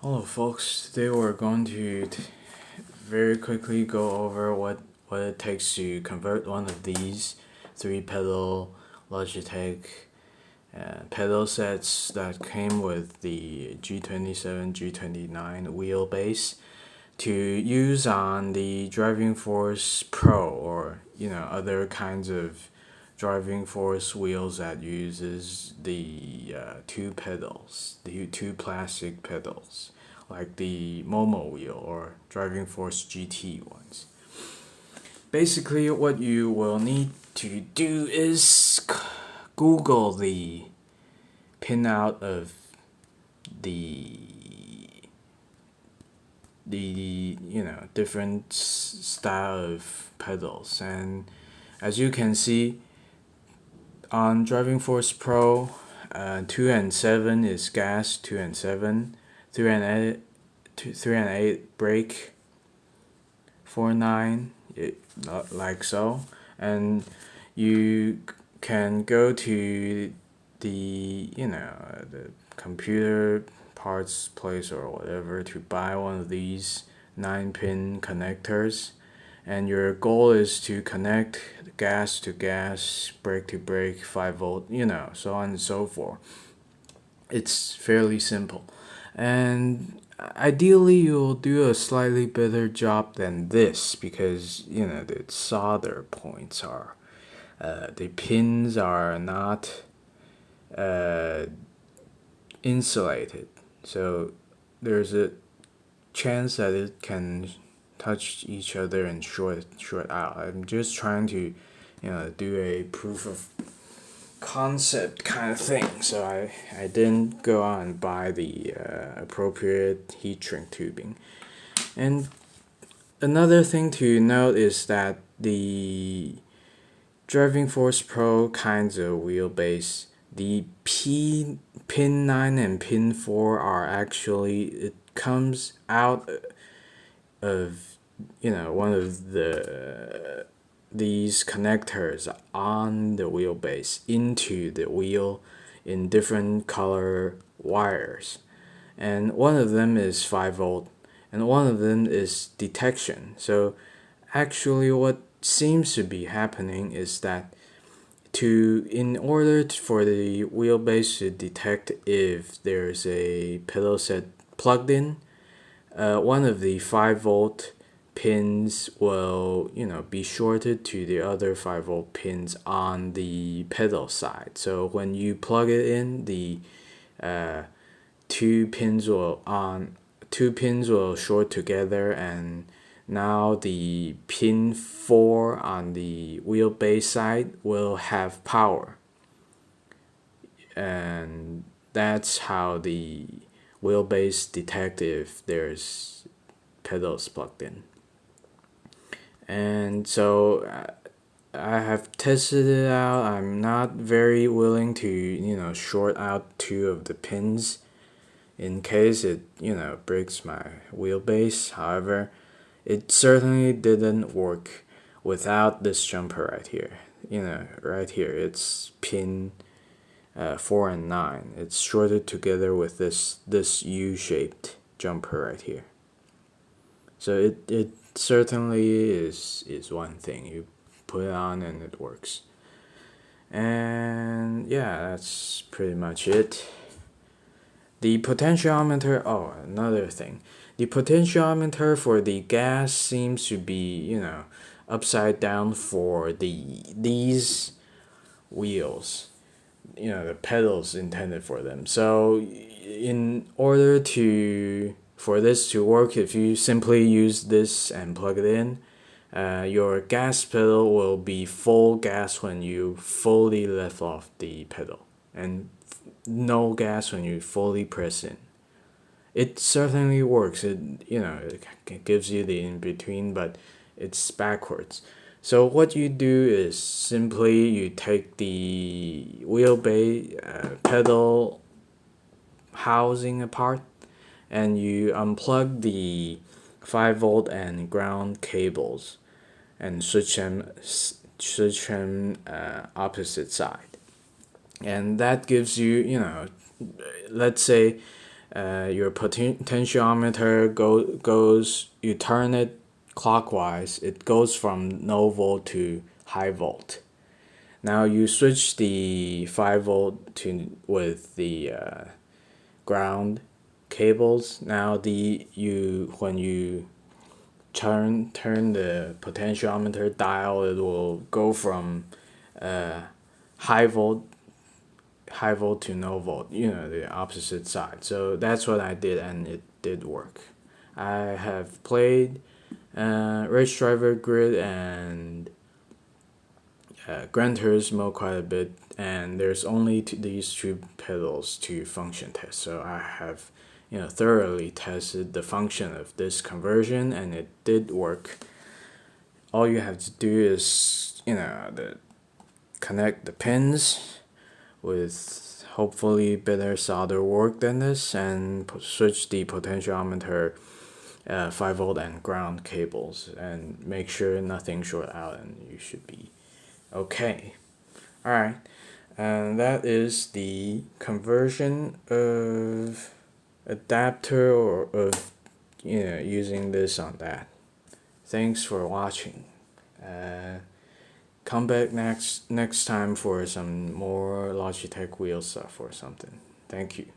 Hello folks, today we're going to very quickly go over what it takes to convert one of these 3-pedal Logitech pedal sets that came with the G27, G29 wheelbase to use on the Driving Force Pro, or other kinds of driving force wheels that uses the two plastic pedals, like the Momo wheel or Driving Force GT ones. Basically, what you will need to do is Google the pinout of the different style of pedals, and as you can see on Driving Force Pro, 2 and 7 is gas, 2 and 7, 3 and 8 brake, 4 and 9 like so, and you can go to the the computer parts place or whatever to buy one of these 9-pin connectors, and your goal is to connect gas to gas, brake to brake, 5-volt, so on and so forth. It's fairly simple, and ideally you'll do a slightly better job than this, because the solder points are the pins are not insulated, so there's a chance that it can touch each other and short out. I'm just trying to do a proof of concept kind of thing, so I didn't go out and buy the appropriate heat shrink tubing. And another thing to note is that the Driving Force Pro kinds of wheelbase, the pin 9 and pin 4 are actually, it comes out of one of these connectors on the wheelbase into the wheel in different color wires, and one of them is 5-volt and one of them is detection. So actually what seems to be happening is that in order for the wheelbase to detect if there's a pedal set plugged in, one of the 5-volt pins will be shorted to the other 5-volt pins on the pedal side. So when you plug it in, the two pins will short together, and now the pin 4 on the wheelbase side will have power, and that's how the wheelbase detect if there's pedals plugged in. And so I have tested it out. I'm not very willing to short out 2 of the pins in case it breaks my wheelbase. However, it certainly didn't work without this jumper right here. Right here, it's pin 4 and 9. It's shorted together with this U-shaped jumper right here. So it certainly is one thing. You put it on and it works. And yeah, that's pretty much it. The potentiometer, another thing. The potentiometer for the gas seems to be, upside down for these wheels. The pedals intended for them. So in order for this to work, if you simply use this and plug it in, your gas pedal will be full gas when you fully let off the pedal, and no gas when you fully press in. It certainly works. It gives you the in between, but it's backwards. So what you do is simply you take the wheelbase pedal housing apart, and you unplug the 5-volt and ground cables and switch them opposite side, and that gives you let's say your potentiometer goes, you turn it clockwise, it goes from no volt to high volt. Now you switch the 5 volt to with the ground cables. Now when you turn the potentiometer dial, it will go from high volt to no volt, the opposite side. So that's what I did, and it did work. I have played Race Driver Grid and Gran Turismo quite a bit, and there's only these two pedals to function test. So I have thoroughly tested the function of this conversion, and it did work. All you have to do is connect the pins with hopefully better solder work than this, and switch the potentiometer 5 volt and ground cables, and make sure nothing short out, and you should be okay. Alright, and that is the conversion of adapter, or of using this on that. Thanks for watching. Come back next time for some more Logitech wheel stuff or something. Thank you.